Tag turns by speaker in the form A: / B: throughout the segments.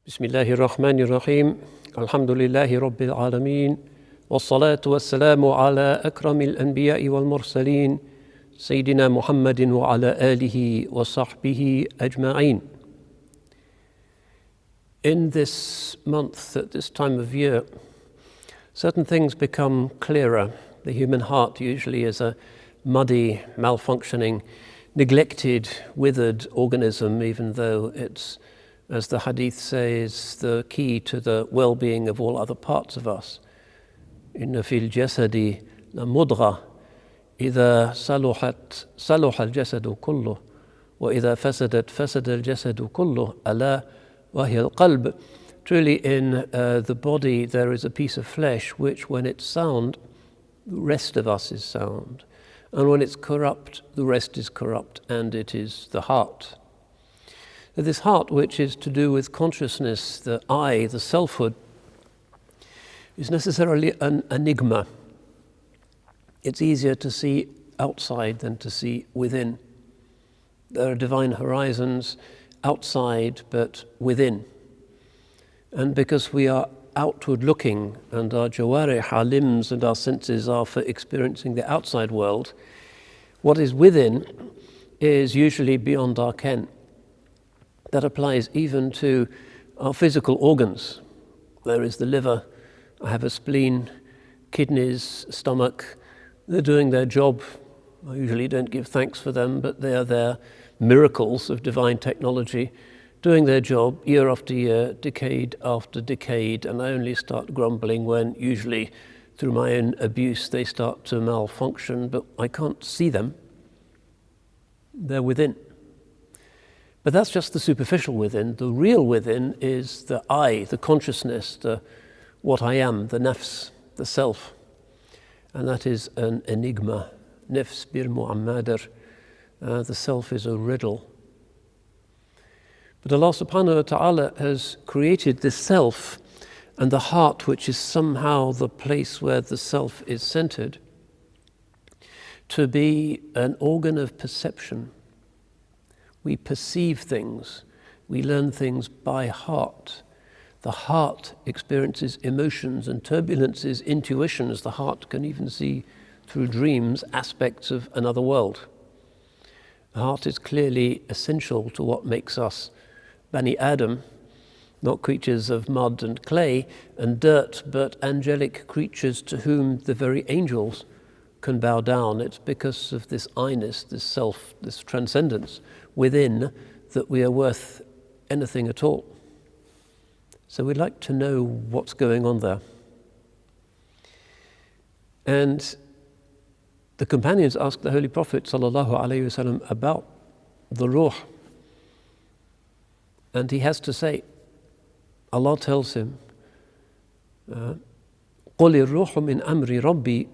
A: بسم الله الرحمن الرحيم الحمد لله رب العالمين والصلاة والسلام على أكرم الأنبياء والمرسلين سيدنا محمد وعلى آله وصحبه أجمعين. In this month, at this time of year, certain things become clearer. The human heart usually is a muddy, malfunctioning, neglected, withered organism, even though it's, as the Hadith says, the key to the well-being of all other parts of us. إن في الجسد لمضغة إذا صلح الجسد كله وإذا فسدت فسد الجسد كله ألا وهي القلب. Truly in the body there is a piece of flesh which when it's sound, the rest of us is sound. And when it's corrupt, the rest is corrupt, and it is the heart. This heart, which is to do with consciousness, the I, the selfhood, is necessarily an enigma. It's easier to see outside than to see within. There are divine horizons outside, but within. And because we are outward looking, and our jawarih, our limbs and our senses are for experiencing the outside world, what is within is usually beyond our ken. That applies even to our physical organs. There is the liver, I have a spleen, kidneys, stomach. They're doing their job. I usually don't give thanks for them, but they are there, miracles of divine technology, doing their job year after year, decade after decade, and I only start grumbling when, usually through my own abuse, they start to malfunction, but I can't see them. They're within. But that's just the superficial within. The real within is the I, the consciousness, the what I am, the nafs, the self. And that is an enigma. Nafs bir mu'ammadar. The self is a riddle. But Allah subhanahu wa ta'ala has created this self and the heart, which is somehow the place where the self is centered, to be an organ of perception. We perceive things, we learn things by heart. The heart experiences emotions and turbulences, intuitions. The heart can even see through dreams aspects of another world. The heart is clearly essential to what makes us Bani Adam, not creatures of mud and clay and dirt, but angelic creatures to whom the very angels can bow down. It's because of this I-ness, this self, this transcendence within that we are worth anything at all. So we'd like to know what's going on there. And the companions asked the Holy Prophet ﷺ about the ruh. And he has to say, Allah tells him, قُلِ الرُّوحُ مِنْ أَمْرِ رَبِّي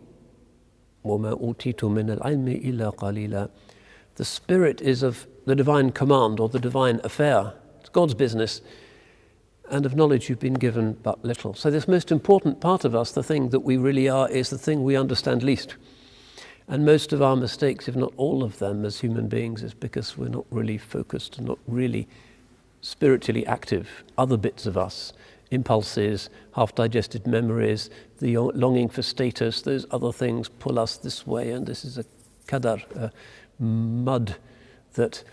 A: وَمَا أُوتِيتُ مِنَ الْعِلْمِ إِلَّا قَلِيلًا. The spirit is of the divine command or the divine affair. It's God's business. And of knowledge you've been given but little. So this most important part of us, the thing that we really are, is the thing we understand least. And most of our mistakes, if not all of them as human beings, is because we're not really focused, not really spiritually active. Other bits of us, impulses, half-digested memories, the longing for status, those other things pull us this way, and this is a qadar, a mud that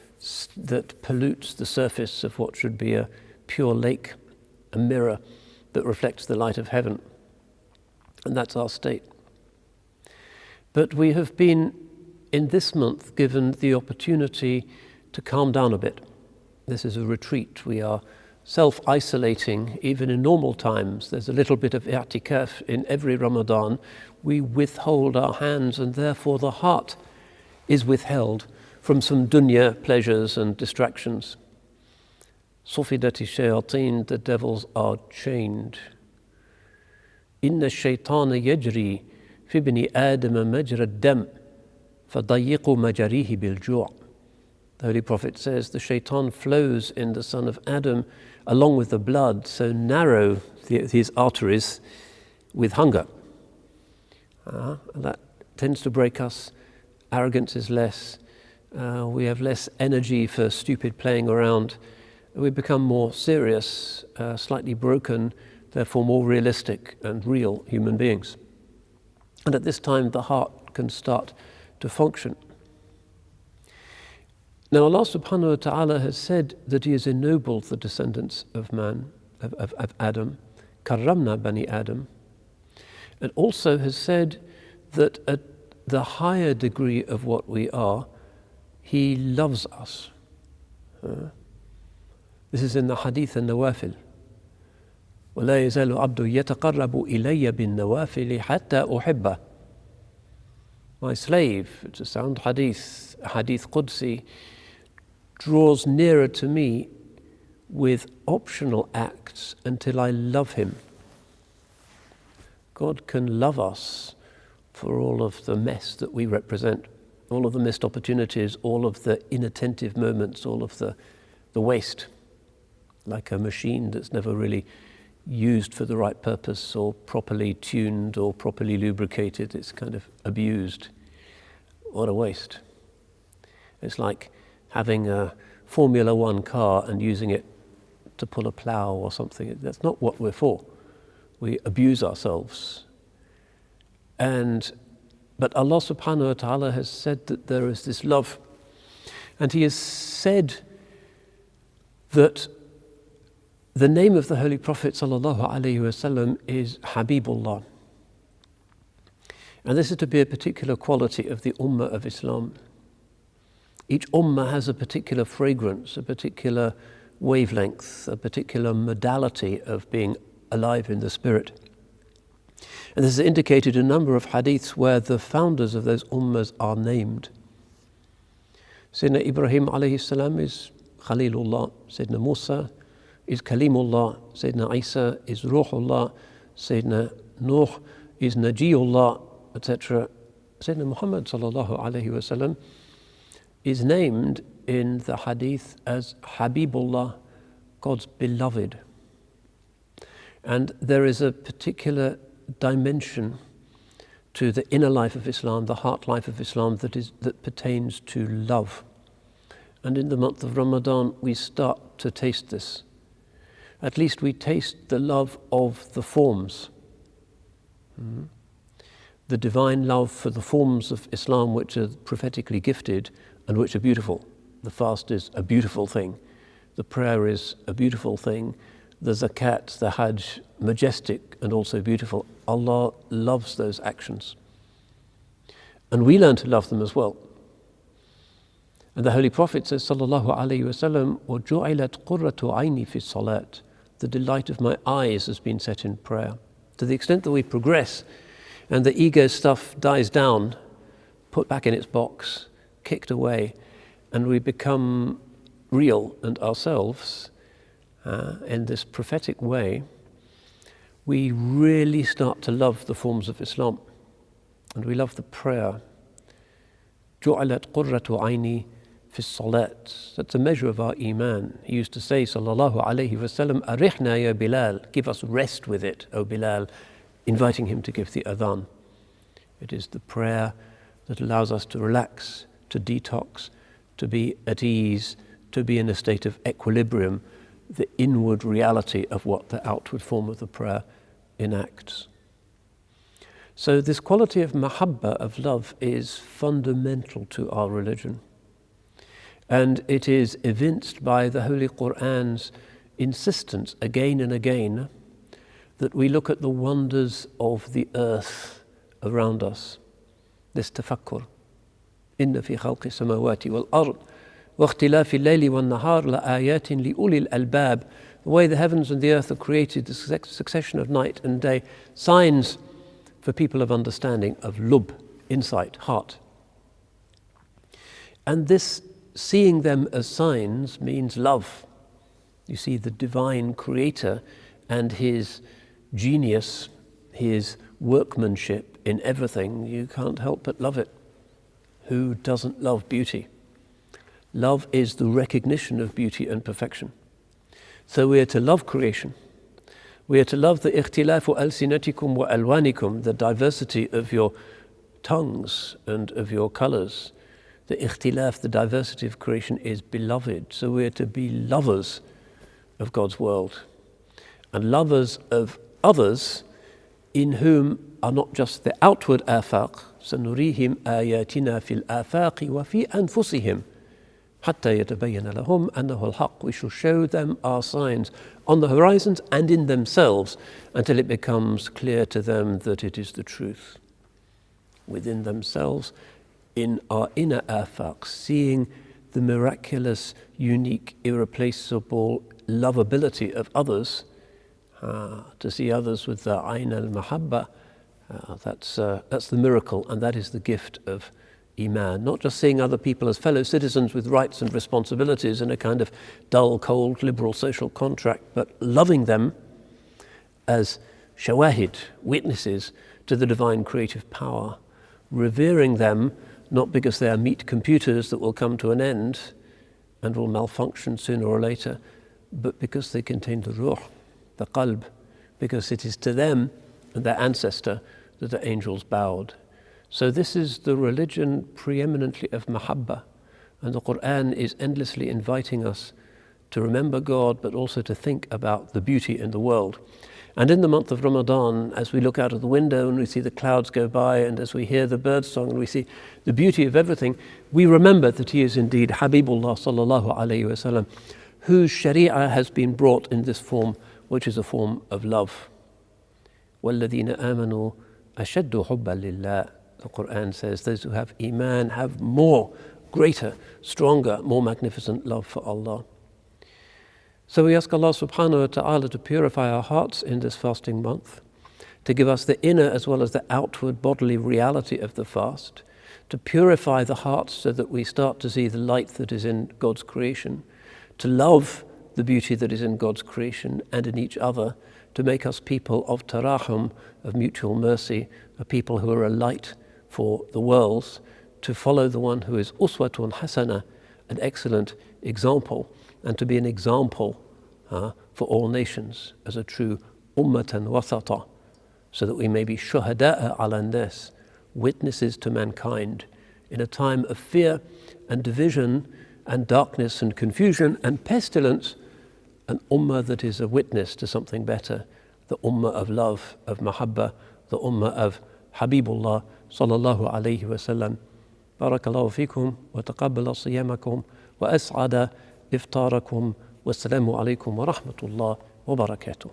A: pollutes the surface of what should be a pure lake, a mirror that reflects the light of heaven. And that's our state. But we have been, in this month, given the opportunity to calm down a bit. This is a retreat. We are self-isolating, even in normal times. There's a little bit of i'tikaf in every Ramadan. We withhold our hands, and therefore the heart is withheld from some dunya pleasures and distractions. Sufidati shayateen, the devils are chained. Inna shaytana yajri fi ibni Adama majra ad-dam fadayyiqu majarihi bil-ju'. The Holy Prophet says the shaitan flows in the son of Adam along with the blood, so narrow his arteries with hunger. And that tends to break us. Arrogance is less. We have less energy for stupid playing around. we become more serious, slightly broken, therefore more realistic and real human beings. And at this time, the heart can start to function. Now, Allah subhanahu wa ta'ala has said that He has ennobled the descendants of man, of Adam, karramna bani Adam, and also has said that at the higher degree of what we are, He loves us. This is in the Hadith al-Nawafil. وَلَا يَزَالُ عَبْدٌ يَتَقَرَّبُ إِلَيَّ بِالنَّوَافِلِ حَتَّى أُحِبَّهُ. My slave, it's a sound hadith, hadith Qudsi, draws nearer to me with optional acts until I love him. God can love us for all of the mess that we represent, all of the missed opportunities, all of the inattentive moments, all of the waste, like a machine that's never really used for the right purpose or properly tuned or properly lubricated. It's kind of abused. What a waste. It's like having a Formula One car and using it to pull a plow or something. That's not what we're for. We abuse ourselves. But Allah subhanahu wa ta'ala has said that there is this love. And He has said that the name of the Holy Prophet sallallahu alaihi wasallam is habibullah. And this is to be a particular quality of the ummah of Islam. Each ummah has a particular fragrance, a particular wavelength, a particular modality of being alive in the spirit. And this is indicated in a number of hadiths where the founders of those ummahs are named. Sayyidina Ibrahim alayhi salam is Khalilullah, Sayyidina Musa is Kalimullah, Sayyidina Isa is Ruhullah, Sayyidina Nuh is Najiyullah, etc. Sayyidina Muhammad sallallahu alayhi wasallam is named in the hadith as Habibullah, God's beloved. And there is a particular dimension to the inner life of Islam, the heart life of Islam that pertains to love. And in the month of Ramadan, we start to taste this. At least we taste the love of the forms. The divine love for the forms of Islam which are prophetically gifted and which are beautiful. The fast is a beautiful thing. The prayer is a beautiful thing. The zakat, the hajj, majestic and also beautiful. Allah loves those actions. And we learn to love them as well. And the Holy Prophet says, sallallahu alayhi wasallam, وَجُعِلَتْ قُرَّةُ عَيْنِي فِي الصَّلَاةِ. The delight of my eyes has been set in prayer. To the extent that we progress and the ego stuff dies down, put back in its box, kicked away, and we become real and ourselves in this prophetic way, we really start to love the forms of Islam. And we love the prayer. جُعِلَتْ قُرَّةُ عَيْنِي في الصلاة. That's a measure of our iman. He used to say, sallallahu alayhi wasallam, arihna ya Bilal, give us rest with it, O Bilal, inviting him to give the adhan. It is the prayer that allows us to relax, to detox, to be at ease, to be in a state of equilibrium, the inward reality of what the outward form of the prayer enacts. So this quality of mahabba, of love, is fundamental to our religion. And it is evinced by the Holy Qur'an's insistence again and again that we look at the wonders of the earth around us. This tafakkur. Inna fi khalqi samawati wal ard wa ikhtilafi al-layli wan nahar la ayatin li ulil albab. The way the heavens and the earth are created, the succession of night and day, signs for people of understanding, of lub, insight, heart. And this seeing them as signs means love. You see the divine creator and his genius, his workmanship in everything. You can't help but love it. Who doesn't love beauty? Love is the recognition of beauty and perfection. So we are to love creation. We are to love the ikhtilafu alsinatikum wa alwanikum, the diversity of your tongues and of your colors. The ikhtilaf, the diversity of creation, is beloved. So we are to be lovers of God's world, and lovers of others in whom are not just the outward afaq, سنريهم آياتنا في الآفاق وفي أنفسهم حتى يتبين لهم أنه الحق. We shall show them our signs on the horizons and in themselves until it becomes clear to them that it is the truth. Within themselves, in our inner afaq, seeing the miraculous, unique, irreplaceable lovability of others, to see others with the ayn al-mahabba, that's the miracle, and that is the gift of Iman. Not just seeing other people as fellow citizens with rights and responsibilities in a kind of dull, cold, liberal social contract, but loving them as shawahid, witnesses to the divine creative power, revering them not because they are meat computers that will come to an end and will malfunction sooner or later, but because they contain the ruh, the qalb, because it is to them and their ancestor that the angels bowed. So this is the religion preeminently of mahabba, and the Qur'an is endlessly inviting us to remember God, but also to think about the beauty in the world. And in the month of Ramadan, as we look out of the window and we see the clouds go by, and as we hear the bird song and we see the beauty of everything, we remember that he is indeed habibullah sallallahu alayhi wasallam, whose sharia has been brought in this form, which is a form of love. وَالَّذِينَ آمَنُوا أَشَدُّ حُبًّا لِلَّهِ. The Qur'an says those who have Iman have more, greater, stronger, more magnificent love for Allah. So we ask Allah subhanahu wa ta'ala to purify our hearts in this fasting month, to give us the inner as well as the outward bodily reality of the fast, to purify the hearts so that we start to see the light that is in God's creation, to love the beauty that is in God's creation and in each other, to make us people of tarahum, of mutual mercy, a people who are a light for the worlds, to follow the one who is uswatun hasana, an excellent example, and to be an example for all nations as a true ummatan wasata, so that we may be shuhada'a ala nas, witnesses to mankind in a time of fear and division and darkness and confusion and pestilence, an ummah that is a witness to something better, the ummah of love, of mahabba, the ummah of habibullah sallallahu alayhi wa sallam. Barakallahu fikum wa taqabbala siyamakum wa as'ada iftarakum. Wassalamu alaykum wa rahmatullah wa barakatuh.